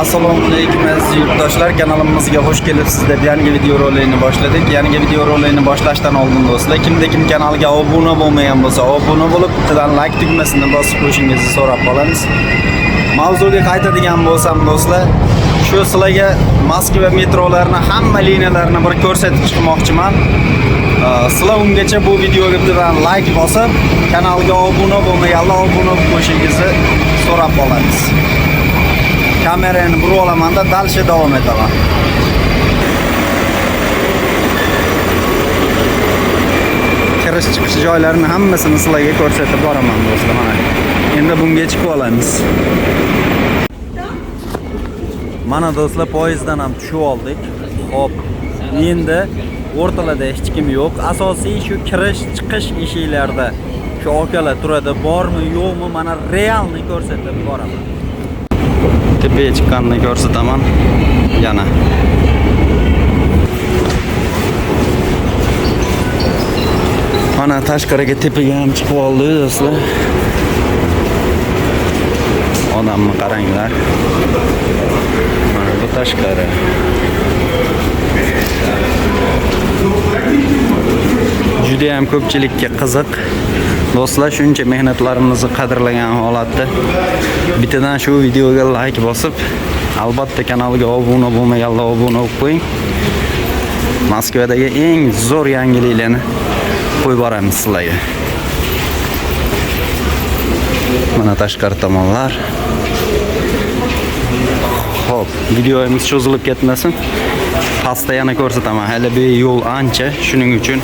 Assalomu alaykum aziz yurtdoshlar, kanalimizga xush kelibsiz deb yangi video roligini boshladik. Yangi video roligini boshlashdan oldin do'stlar, kimda-kim kanalga obuna bo'lmagan bo'lsa, obuna bo'lib, bittadan like tugmasini bosib qo'yishingizni so'rab qolamiz. Mavzuga qaytadigan bo'lsam do'stlar, shu sizlarga Moskva metrolarini hamma liniyalarini bir ko'rsatib chiqmoqchiman. Sizlar ungacha bu videoga bittadan like bosib, kanalga obuna bo'lmaganlar obuna bo'lib qo'yishingizni so'rab qolamiz. Kamerani burib olaman-da, dalsha davom etaman. Kirish chiqish joylarini hammasini sizlarga ko'rsatib boraman do'stlar. Mana endi bunga chiqib olamiz. Mana do'stlar, poyezddan ham tushib oldik. Xo'p, endi o'rtalarda hech kim yo'q. Asosiy shu kirish chiqish eshiklarda shu okalar turadi, bormi, yo'qmi, mana realni ko'rsatib boraman. Tepaga chiqqanini ko'rsataman. Yana mana tashqariga tepaga ham chiqib oldik do'stlar. Odamni qaranglar. Mana bu tashqari. Juda ham ko'pchilikka qiziq. Do'stlar, shuncha mehnatlarimizni qadrlagan holatda bittadan shu videoga like bosib, albatta kanalga obuna bo'lmaganlar obuna bo'lib qo'ying. Moskvadagi eng zo'r yangiliklarni qo'yib boramiz sizlarga. Mana tashqari tomonlar. Xo'p, videomiz cho'zilib ketmasin. Pastda yana ko'rsataman. Hali bu yo'l ancha, shuning uchun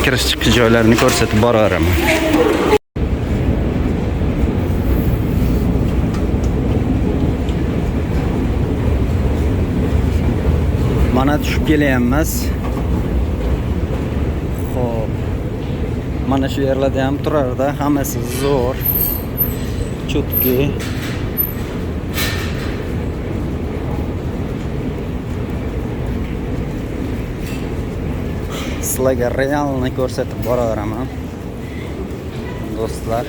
kirish chiqish joylarini ko'rsatib boraveraman. Mana tushib kelyapmiz. Xo'p. Mana shu yerlarda ham turarda, hammasi zo'r. Chutki. Sizlarga realni ko'rsatib boraveraman do'stlar.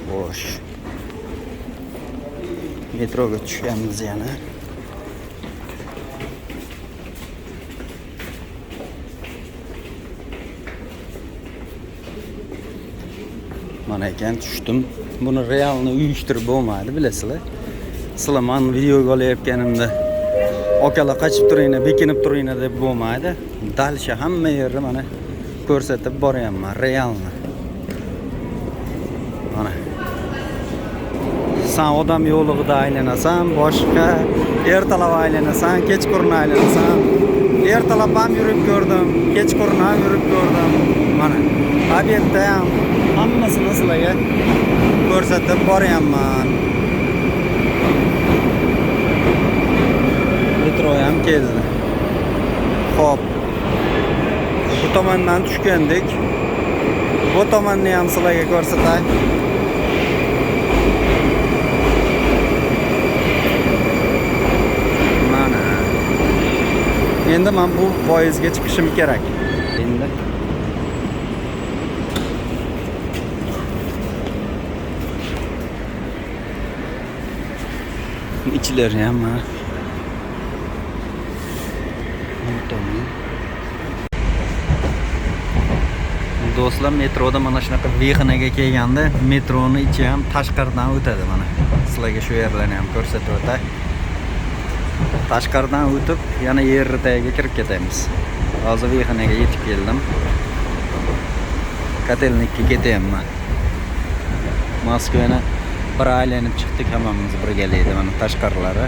Xo'sh. Metroga tushganmiz yana. Mana ekan tushdim. Buni realni uyushtirib bo'lmaydi, bilasizlar. Sizlar men videoga olayotganimda okalar qochib turinglar, bekinib turinglar deb bo'lmaydi. Dalsha hamma yerni mana ko'rsatib boryapman, realni. Mana. Sen odam yo'lig'ida aylanasan, boshqa ertalab aylanasan, kechqurun aylanasan. Ertalab ham yurib ko'rdim, kechqurun ham yurib ko'rdim. Mana obyektda ham hammasini sizlarga ko'rsatib boryapman. Metro ham keldi. Xo'p. Bu tomondan tushgandik. Bu tomonni ham sizlarga ko'rsatay. Mana. Endi men bu poyezdga chiqishim kerak. Endi İçleri ama do'stlar, metroda mana shunaqa vexinaga kelganda metroni ichi ham tashqaridan o'tadi. Mana sizlarga shu yerlarni ham ko'rsatib o'tay. Tashqaridan o'tib yana yer tagiga kirib ketamiz. Hozir vexinaga yetib keldim. Kotelnikka ketyapman. Moskvani bir aylanib chiqdik, hammamiz birgalikda. Mana tashqarilari.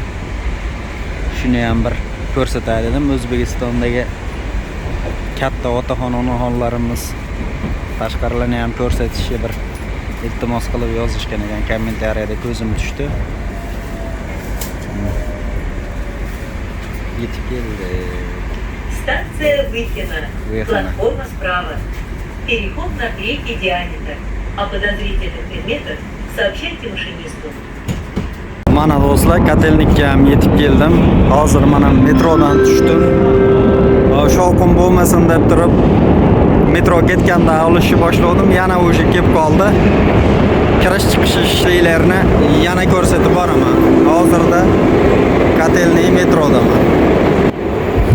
Shuni ham bir ko'rsatay dedim. O'zbekistondagi katta otaxonalarimiz tashqarilarni ham ko'rsatishga bir iltimos qilib yozishgan ekan, kommentariyada ko'zim tushdi. Yetib keldi. Станция Выхино. Платформа справа. Переход на третий диаметр. О подозрительных предметах сообщайте машинисту. Mana do'stlar, Kotelnikka ham yetib keldim. Hozir mana metrodan tushdim. Shovqin bo'lmasin deb turib metro ketganda olishni boshladim. Yana o'sha kelib qoldi. Kirish chiqish ishlarini yana ko'rsatib boraman. Hozirda Kotelniy metrodaman.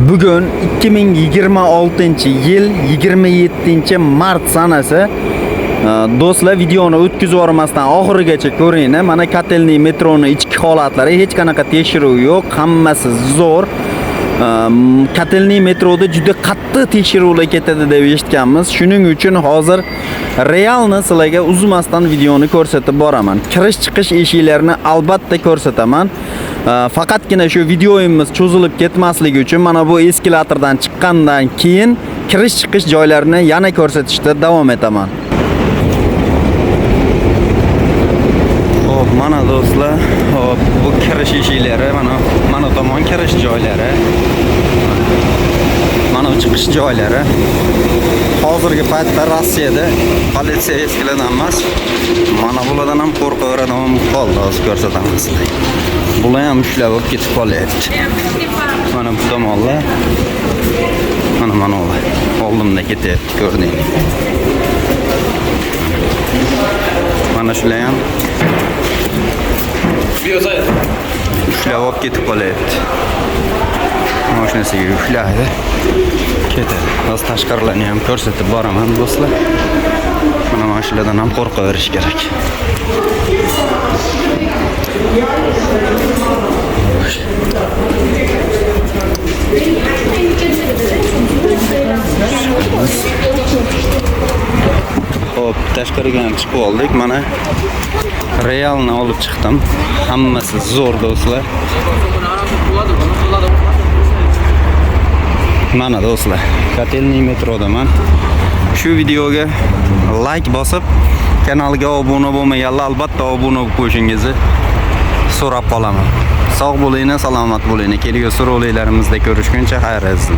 Bugun 2026-yil 27-mart sanasi. Do'stlar, videoni o'tkazib yubormasdan oxirigacha ko'ring. Mana Kotelniy metroni ichki holatlari, hech qanaqa tekshiruv yo'q, hammasi zo'r. Kotelniy metroda juda qattiq tekshiruvlar ketadi deb eshitganmiz. Shuning uchun hozir realni sizlarga uzmasdan videoni ko'rsatib boraman. Kirish chiqish eshiklarini albatta ko'rsataman. Faqatgina shu videoyimiz cho'zilib ketmasligi uchun mana bu eskalatordan chiqqandan keyin kirish chiqish joylarini yana ko'rsatishda davom etaman. Hop, mana do'stlar, hop, bu kirish eshiklari, mana tomon kirish joylari. Mana chiqish joylari. Hozirgi paytda Rossiyada politsiya hech kimdan emas. Mana bulardan ham qo'rqaveradigan qoldi, hozir ko'rsatamiz. Bular ham ushlab olib ketib qolyapti. Mana bu tomonlar. Mana ular. Oldimda ketyapti, ko'rdingmi? Mana shular ham ushlab olib ketib qolyapti. Mashinasiga ushlaydi. Ketadi. Hozir tashqarilarni ham ko'rsatib boraman do'stlar. Mana mashinalardan ham qo'rqaverish kerak. Hop, tashqariga ham chiqib oldik. Mana realni olib chiqdim. Hammasi zo'r do'stlar. Mana do'stlar, Kotelniy metrodaman. Shu videoga like bosib, kanalga obuna bo'lmaganlar albatta obuna bo'lib qo'yishingizni so'rab qolaman. Sog' bo'ling, salomat bo'ling. Kelgusi roliklarimizda ko'rishguncha xayr olsun.